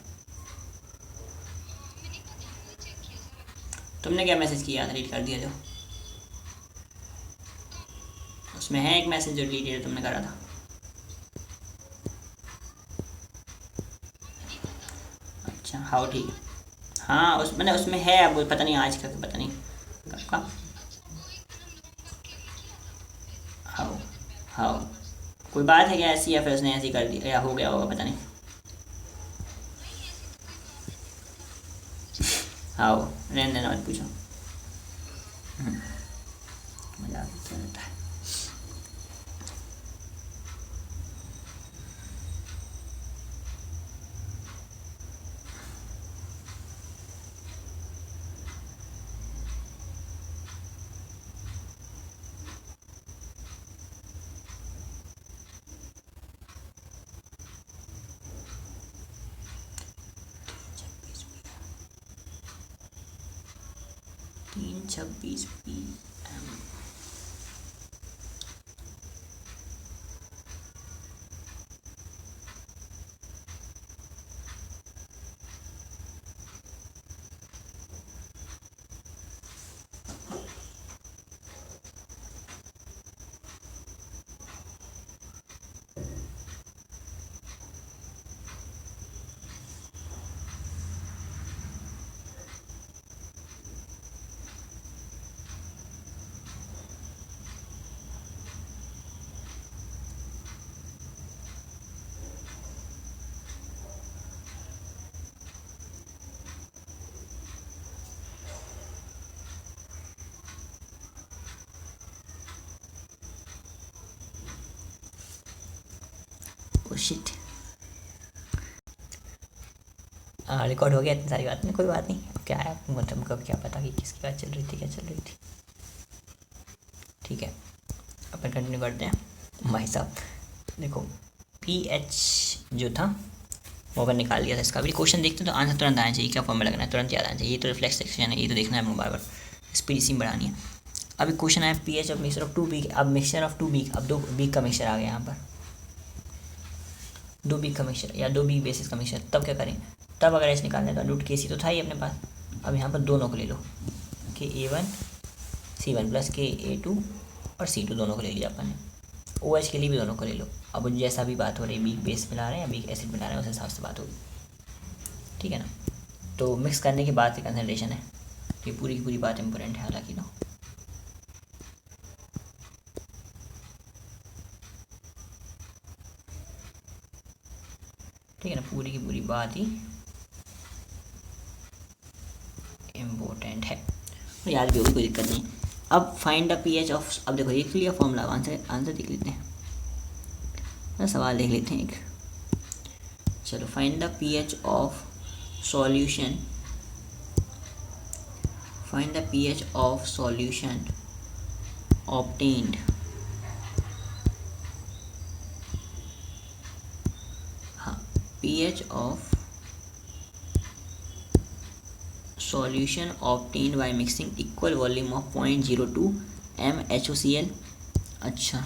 तुमने क्या मैसेज किया, डिलीट कर दिया जो? उसमें है एक मैसेज जो डिलीट तुमने करा था। अच्छा हाँ ठीक है, हाँ उस मैंने उसमें है, अब पता नहीं आज का पता नहीं कब का। हाँ हाँ, कोई बात है क्या ऐसी, या फिर उसने ऐसी कर दिया या हो गया होगा पता नहीं। हाँ रहने देना, मत पूछो, मजाक रहता है। तीन 26 PM। शिट, हाँ रिकॉर्ड हो गया, इतनी सारी बात नहीं, कोई बात नहीं। अब क्या है मतलब, कब क्या पता कि किसकी बात चल रही थी, क्या चल रही थी। ठीक है अपन कंटिन्यू करते हैं। भाई साहब देखो, PH जो था वो अपन निकाल लिया था, इसका भी क्वेश्चन देखते हैं तो आंसर तुरंत आना चाहिए, क्या फॉर्म में लगना है तुरंत याद आना चाहिए। ये तो रिफ्लेक्स सेक्शन है, ये तो देखना है अपने बार बार, स्पीड बढ़ानी है। अभी क्वेश्चन आया PH of mixture of 2 weak, अब मिक्सचर ऑफ 2 वीक, अब 2 वीक का मिक्सचर आ गया यहाँ पर, 2 वीक का मिक्सचर या 2 वीक बेसिस का मिक्सचर। तब क्या करें, तब अगर ऐसे निकालना है तो रूट KC तो था ही अपने पास, अब यहाँ पर दोनों को ले लो, के A1 C1 प्लस के A2 और C2 दोनों को ले लिया अपन ने। OH के लिए भी दोनों को ले लो। अब जैसा भी बात हो रही है, वीक बेस मिला रहे हैं या वीक एसिड मिला रहे हैं, उस हिसाब से बात होगी, ठीक है ना। तो मिक्स करने के बाद की कंसनट्रेशन है ये पूरी की पूरी बात इंपॉर्टेंट है हालांकि ना। ठीक है ना, पूरी की पूरी बात ही इम्पोर्टेंट है और याद भी होगी, कोई दिक्कत नहीं। अब फाइंड द पीएच ऑफ, अब देखो ये क्लियर फॉर्मूला, आंसर देख लेते हैं, सवाल देख लेते हैं एक। चलो, find the pH of solution, find the pH of solution obtained, हाँ, pH of solution obtained by mixing equal volume of 0.02 mHOCl, अच्छा,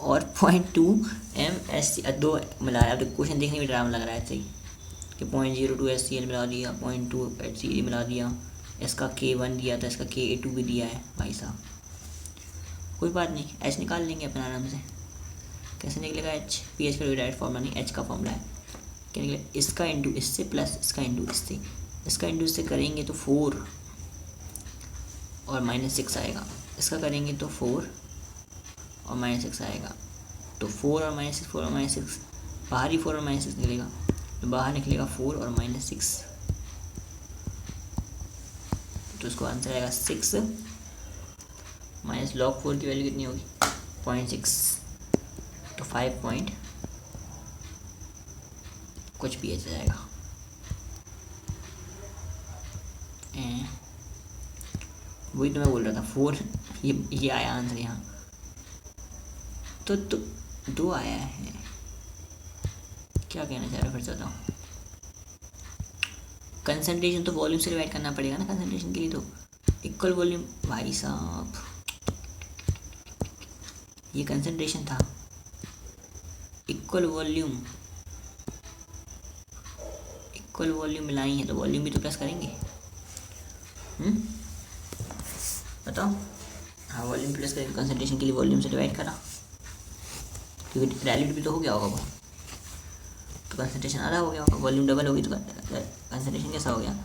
और 0.2 MSc, दो मिलाया। अब क्वेश्चन देखने में ड्रामा लग रहा है सही कि 0.02 HCl मिला दिया, 0.2 HCl मिला दिया, इसका K1 दिया था, इसका Ka2 भी दिया है भाई साहब। कोई बात नहीं, H निकाल लेंगे अपन आराम से। कैसे निकलेगा H? pH का डायरेक्ट फॉर्मूला नहीं, H का फॉर्मूला है। क्या निकले? इसका इंटू इससे प्लस इसका इंटू इससे, इसका इंटू इससे करेंगे तो 4 और -6 आएगा, इसका करेंगे तो 4 और -6 आएगा, तो 4 और -6, 4 और -6, बाहर ही 4 और -6 निकलेगा, तो बाहर निकलेगा 4 और -6, तो इसको आंसर आएगा 6 माइनस log 4 की वैल्यू कितनी होगी? 0.6, तो 5 पॉइंट कुछ pH आ जाएगा। वही तो मैं बोल रहा था 4, ये आया आंसर यहाँ, तो 2 आया है। क्या कहना चाह रहा हूँ, फिर से बताओ। कंसंट्रेशन तो वॉल्यूम से डिवाइड करना पड़ेगा ना कंसंट्रेशन के लिए, तो इक्वल वॉल्यूम भाई साहब, ये कंसंट्रेशन था, इक्वल वॉल्यूम मिलाई है तो वॉल्यूम भी तो प्लस करेंगे। बताओ, हाँ वॉल्यूम प्लस करके कंसंट्रेशन के लिए वॉल्यूम से डिवाइड करा, क्योंकि डायल्यूट भी तो हो गया होगा वो, तो कंसंट्रेशन आधा हो गया होगा। वॉल्यूम डबल होगी तो कंसंट्रेशन कैसा हो गया?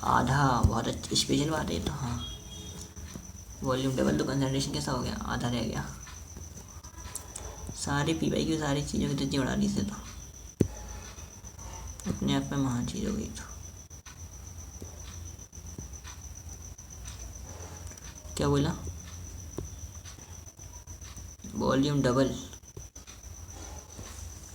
आधा। बहुत अच्छी स्पेशल बात है तो, हाँ वॉल्यूम डबल तो कंसंट्रेशन कैसा हो गया? आधा रह गया। सारे पी की सारी चीज़ों की तिथि उड़ा दी से, तो अपने आप में महान चीज़ हो गई। तो क्या बोला? वॉल्यूम डबल,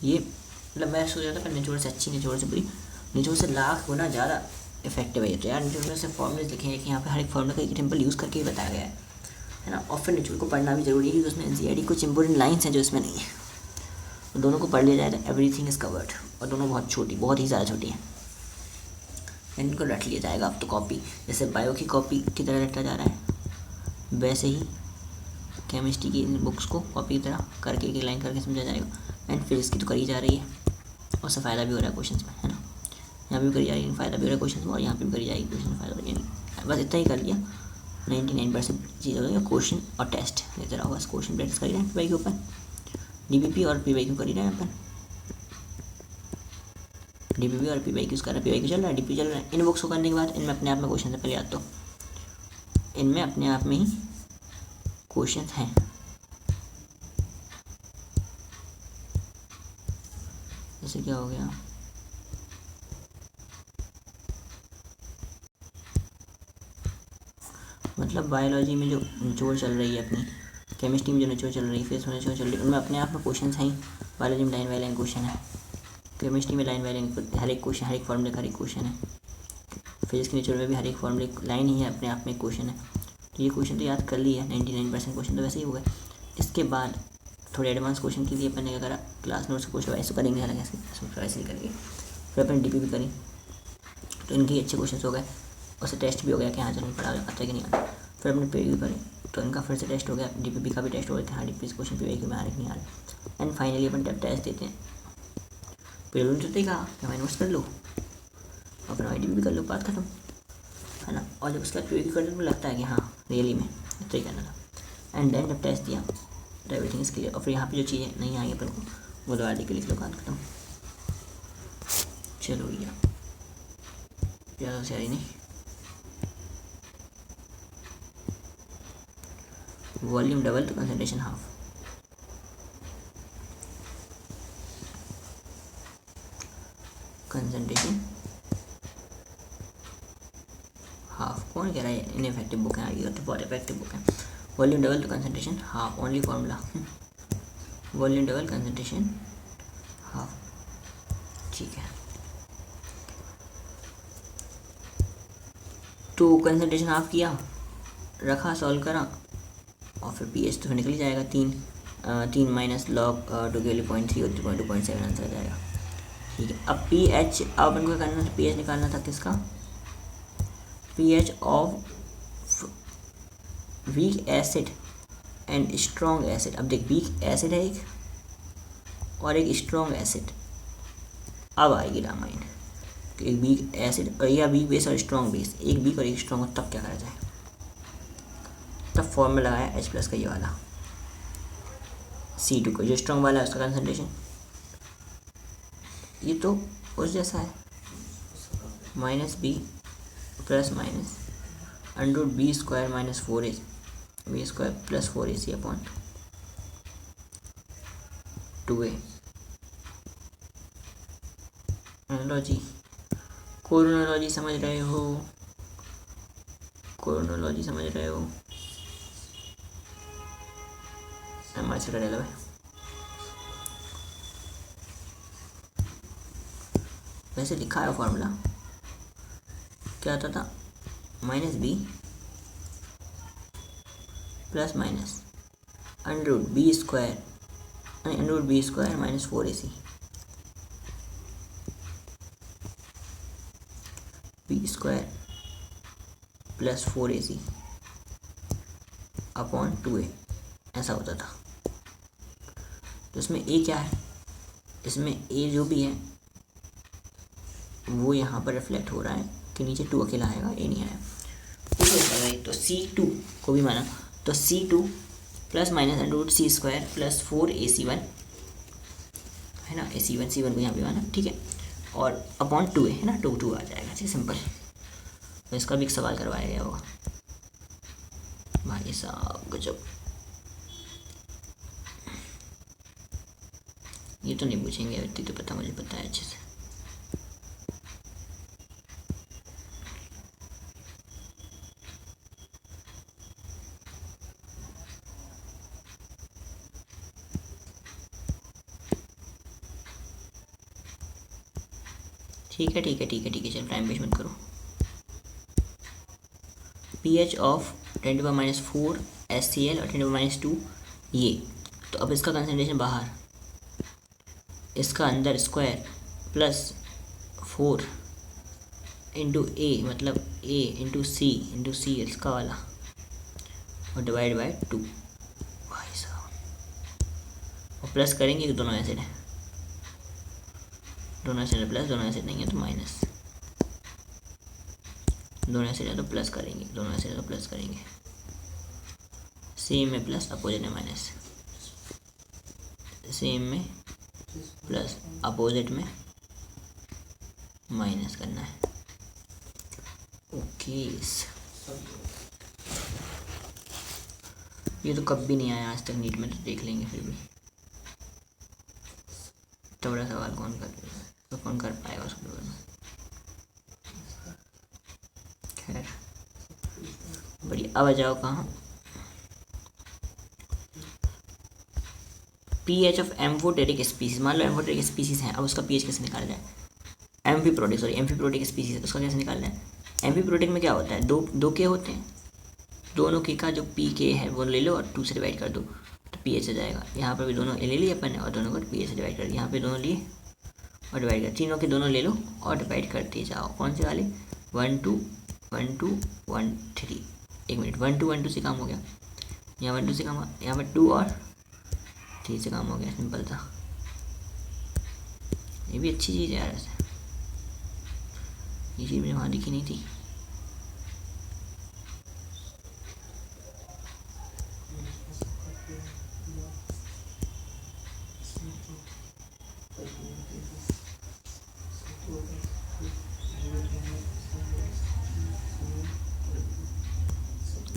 ये मतलब मैं सोच रहा था पर निचोड़ से अच्छी, निचोड़ से बुरी, निचोड़ से लाख गुना ज़्यादा इफेक्टिव है ये। तो यार निचोड़ में से फॉर्मूले लिखे हैं कि यहाँ पे हर एक फॉर्मूले का एग्जाम्पल यूज़ करके ही बताया गया है ना। और फिर निचोड़ को पढ़ना भी जरूरी है क्योंकि उसमें एनसीईआरटी कुछ इंपॉर्टेंट लाइन्स हैं जो इसमें नहीं है, तो दोनों को पढ़ लिया जाए तो एवरीथिंग इज़ कवर्ड। और दोनों बहुत छोटी, बहुत ही ज़्यादा छोटी हैं, इनको रट लिया जाएगा। अब तो कॉपी, जैसे बायो की कॉपी की तरह रटा जा रहा है, वैसे ही केमिस्ट्री की बुक्स को कॉपी की तरह करके एक लाइन करके समझा जाएगा। एंड फिजिक्स की तो करी जा रही है, और उससे फ़ायदा भी हो रहा है क्वेश्चन में, है ना। यहाँ भी करी जा रही है, फ़ायदा भी हो रहा है क्वेश्चन में, और यहाँ पे भी करी जाएगी क्वेश्चन में फ़ायदा हो रही है। बस इतना ही कर लिया, 99% चीज़ हो गई। क्वेश्चन और टेस्ट लेते रहो, बस क्वेश्चन प्रैक्टिस करी रहे हैं पी के ऊपर, डीबीपी और पी करी रहे हैं अपन। डीबीपी और पी कर रहे हैं, पी चल रहा है, डीपी चल रहा है। इन बुक्स को करने के बाद इनमें अपने आप में क्वेश्चन है, पहले याद तो इनमें अपने आप में ही क्वेश्चन हैं। जैसे क्या हो गया, मतलब बायोलॉजी में जो निचोड़ चल रही है अपनी, केमिस्ट्री में जो निचोड़ चल रही है, फिजिक्स में निचोड़ चल रही है, उनमें अपने आप में क्वेश्चन हैं ही। बायोलॉजी में लाइन बाई लाइन क्वेश्चन है, केमिस्ट्री में लाइन बाई लाइन हर एक क्वेश्चन, हर एक फॉर्मूले का हर एक क्वेश्चन है। फिजिक्स के निचोड़ में भी हर एक फॉर्मूले लाइन ही है, अपने आप में क्वेश्चन है। तो ये क्वेश्चन तो याद कर लिया, 99% क्वेश्चन तो वैसे ही हो गए। इसके बाद थोड़े एडवांस क्वेश्चन के लिए अपन ने क्या करा, क्लास नोट्स कुछ वैसे करेंगे, हालांकि वैसे ही करेंगे। फिर अपन डीपी भी करी, तो इनके अच्छे क्वेश्चन हो गए। उससे टेस्ट भी हो गया कि हाँ चलो पढ़ा आता है कि नहीं आता। फिर अपने पी करी, तो इनका फिर से टेस्ट हो गया, डीपीपी का भी टेस्ट हो गया कि हाँ डीपी क्वेश्चन पी में आ रहे नहीं आ रहे। एंड फाइनली अपन टेस्ट देते हैं। प्रीलिम्स तो कहा कि हमें नोट्स कर लो, अपना डीपी भी कर लो, बात खत्म, है ना। और जब उसका पी कर तो लगता है कि हाँ रियली में तो ही करना था। एंड देन जब टेस्ट दिया तो एवरीथिंग इज क्लियर। और फिर यहाँ पे जो चीज़ें नहीं आई अपन को वो दोबारा लिख के लिख लो, बात खत्म। चलो भैया, ज़्यादा से नहीं। वॉल्यूम डबल तो कंसंट्रेशन हाफ। कंसंट्रेशन हाफ, कौन कह रहा है इनफेक्टिव बुक है, ये तो बहुत इफेक्टिव बुक है। वॉल्यूम डबल तो concentration half, only formula volume double concentration half. ठीक है, तो कंसंट्रेशन हाफ किया, रखा, सॉल्व करा, और फिर पी एच तो निकल ही जाएगा। 3 माइनस लॉग 2 के लिए 0.3 और 2.7 आंसर आ जाएगा। ठीक है, अब पी एच, अब अपन को करना था, पी एच निकालना था किसका, P H of weak acid and strong acid. अब देख, वीक एसिड है एक और एक स्ट्रॉन्ग एसिड। अब आएगी रामायण, एक वीक एसिड और या वीक बेस और स्ट्रॉन्ग बेस, एक वीक और एक स्ट्रॉन्ग, तब क्या करा जाए। तब फॉर्मूला लगाया H प्लस का ये वाला, C2 को, जो स्ट्रॉन्ग वाला है उसका कंसंट्रेशन, ये तो उस जैसा है, minus B plus minus under B square minus 4 B square plus 4AC upon 2A। Analogy, chronology समझ रहे हो, कोरोनोलॉजी समझ रहे हो, एम से करेगा भाई। वैसे लिखा है फॉर्मूला, क्या आता था, minus B plus minus under B square minus 4AC, B square plus 4AC upon 2A, ऐसा होता था। तो इसमें ए क्या है, इसमें ए जो भी है वो यहाँ पर रिफ्लेक्ट हो रहा है कि नीचे 2 अकेला आएगा, ए नहीं आया। तो C2 को भी माना, तो C2 plus minus under root C square plus 4AC1 है ना, AC1 C1 को यहाँ पे माना, ठीक है, और अपॉन 2A है ना, 2 आ जाएगा। ठीक, सिंपल। तो इसका भी एक सवाल करवाया गया होगा भाई साहब, गजब। ये तो नहीं पूछेंगे, इतनी तो पता, मुझे पता है अच्छे से। ठीक है ठीक है ठीक है ठीक है, चलो टाइम वेस्ट मत करो। pH ऑफ 10⁻⁴ HCl और 10⁻², ये तो अब इसका कंसंट्रेशन बाहर, इसका अंदर स्क्वायर प्लस 4 इंटू ए, मतलब A इंटू सी इसका वाला, और डिवाइड बाय 2 भाई साहब, और प्लस करेंगे कि दोनों एसिड है, दोनों एसिड प्लस, दोनों एसिड नहीं है तो माइनस, दोनों एसिड है तो प्लस करेंगे, दोनों एसिड है तो प्लस करेंगे, सेम में प्लस, अपोजिट में माइनस, सेम में प्लस, अपोजिट में माइनस करना है। ओके, ये तो कभी नहीं आया आज तक नीट में, तो देख लेंगे फिर भी। इतना बड़ा सवाल कौन कर पाएगा उसके बारे में। खैर बढ़िया, अब आ जाओ कहाँ, पीएच ऑफ एम्फोटेरिक स्पीसीज। मान लो एम्फोटेरिक स्पीसीज है, अब उसका पीएच कैसे निकाला जाए। एम्फीप्रोटिक स्पीसीज है तो उसका कैसे निकालना है। एम्फीप्रोटिक में क्या होता है, दो के होते हैं, दोनों के का जो पी के है वो ले लो और 2 से डिवाइड कर दो तो पीएच आ जाएगा। यहाँ पर भी दोनों ले लिए अपन ने और दोनों को पीएच से डिवाइड कर दिया, यहाँ पे दोनों लिए और डिवाइड कर, तीनों के दोनों ले लो और डिवाइड करते जाओ। कौन से वाले, 1 2 1 2 1 3, 1 मिनट, 1 2 1 2 से काम हो गया, यहाँ 1 2 से काम, यहाँ पर 2 और 3 से काम हो गया, सिंपल था। ये भी अच्छी चीज़ है यार, ऐसे ये चीज़ मुझे वहाँ दिखी नहीं थी।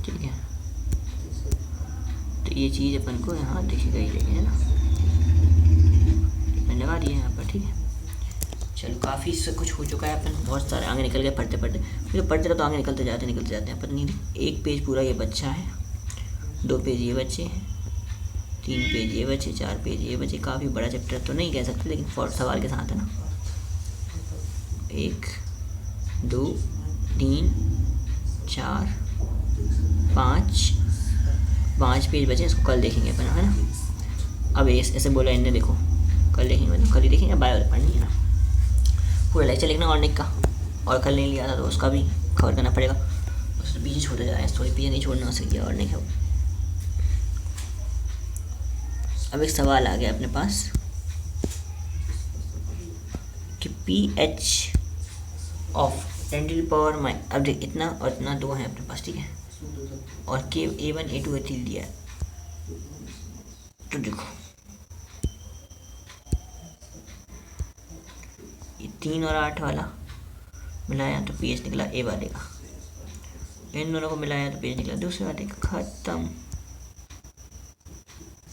ठीक है, तो ये चीज़ अपन को यहाँ दिखेगा ही लेकिन, है ना, मैंने लगा दिया यहाँ पर, ठीक है। चलो काफ़ी से कुछ हो चुका है, अपन बहुत सारे आगे निकल गए पढ़ते पढ़ते, मुझे पढ़ते रहो तो आगे निकलते जाते हैं अपन। नहीं, एक पेज पूरा ये बच्चा है, 2 पेज ये बच्चे हैं, 3 पेज ये बचे, 4 पेज ये बचे। काफ़ी बड़ा चैप्टर तो नहीं कह सकते लेकिन सवाल के साथ है ना। 1 2 3 4 5 पेज बचे, इसको कल देखेंगे अपन, है ना। अब ऐसे बोला इनने, देखो कल देखेंगे, मतलब कल ही देखेंगे, बायो पढ़नी है ना, पूरा लेक्चर लिखना ऑर्निक का, और कल नहीं लिया था तो उसका भी कवर करना पड़ेगा। उससे पीछे छोड़ते जा रहे हैं, थोड़ी पीछे नहीं छोड़ना हो सके ऑर्निक है। अब एक सवाल आ गया अपने पास कि pH ऑफ 10⁻⁻, अब देख इतना और इतना 2 है अपने पास, ठीक है, और के A1 A2 A3 दिया है। तो देखो ये 3 और 8 वाला मिलाया तो pH निकला A वाले का, इन दोनों को मिलाया तो pH निकला दूसरे वाले का। खत्म।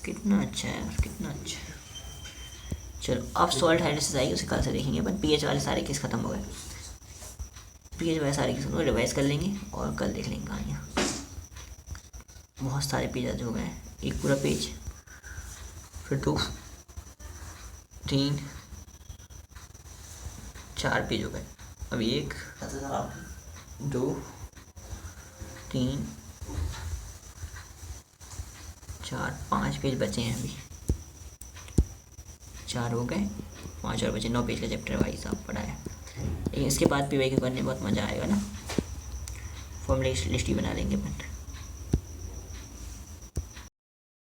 कितना अच्छा है यार, कितना अच्छा है। चलो अब सॉल्ट हाइड्रोसिस आएगी, उसे कल से देखेंगे अपन। pH वाले सारे केस खत्म हो गए, pH वाले सारे केस रिवाइज कर लेंगे और कल देख लेंगे कहानियाँ। बहुत सारे पेज हो गए हैं, एक पूरा पेज, फिर 2 3 4 पेज हो गए। अब 1 2 3 4 5 पेज बचे हैं अभी, 4 हो गए, 5 और बचे। 9 पेज का चैप्टर भाई साहब पढ़ा है। लेकिन इसके बाद PY के करने बहुत मज़ा आएगा ना, फॉर्मूला लिस्ट ही बना लेंगे अपन।